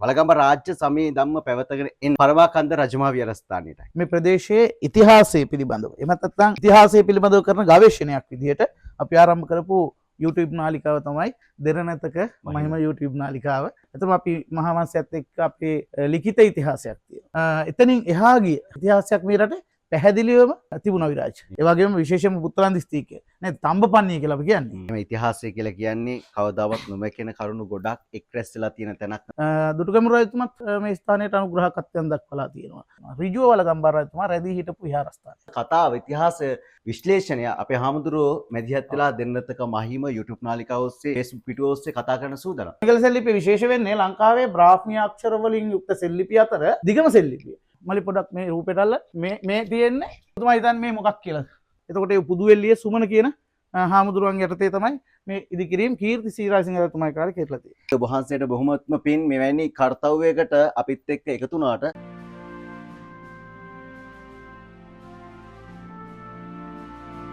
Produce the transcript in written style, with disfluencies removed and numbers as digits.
වළගම්බ රාජ්‍ය සමයේ ධම්ම පැවතගෙන එන පරමාකන්ද රජමහා විහාරස්ථානයටයි. මේ ප්‍රදේශයේ ඉතිහාසය පිළිබඳව එමත් නැත්නම් ඉතිහාසය පිළිබඳව කරන ගවේෂණයක් විදිහට අපි ආරම්භ කරපු YouTube නාලිකාව තමයි දෙරණතක මහිම YouTube නාලිකාව. එතකොට අපි මහා වංශයත් එක්ක අපේ ලිඛිත ඉතිහාසයක් තියෙනවා. එතනින් එහා ගිය ඉතිහාසයක් මේ රටේ පැහැදිලිවම තිබුණා විරාජ්. ඒ වගේම විශේෂයෙන්ම පුත්තලන් දිස්ත්‍රික්කය. නේද? තඹපන්නිය කියලා අපි කියන්නේ. මේ ඉතිහාසය කියලා කියන්නේ කවදාවත් නොමැකෙන කරුණු ගොඩක් එක් රැස් වෙලා තියෙන තැනක්. දුටුගැමුණු රජතුමත් මේ ස්ථානයට අනුග්‍රහකත්වයෙන් දක්වලා තියෙනවා. ඍජුව වළගම්බා රජතුමා රැඳී හිටපු විහාරස්ථානය. කතාව ඉතිහාස විශ්ලේෂණය අපේ හාමුදුරුවෝ මැදිහත් වෙලා දෙන්නතක මහිම YouTube නාලිකාව ඔස්සේ Facebook පිටුව ඔස්සේ කතා කරන සූදානම්. සිංහල සෙල්ලිපිය විශේෂ වෙන්නේ ලංකාවේ බ්‍රාහ්මීය අක්ෂර වලින් යුක්ත සෙල්ලිපිය අතර දිගම සෙල්ලිපිය. මලි පොඩක් මේ රූපෙට අල්ල මේ තියෙන්නේ ඔතමයි හිතන්නේ මේ මොකක් කියලා. එතකොට ඒ පුදුවෙල්ලිය සුමන කියන හාමුදුරුවන් යටතේ තමයි මේ ඉදිකිරීම කීර්ති සීරාසිංහ රජතුමායි කාලේ කෙරලා තියෙන්නේ. ඔබ වහන්සේට බොහොමත්ම පින් මෙවැනි කාර්යයකට අපිත් එක්ක එකතු වුණාට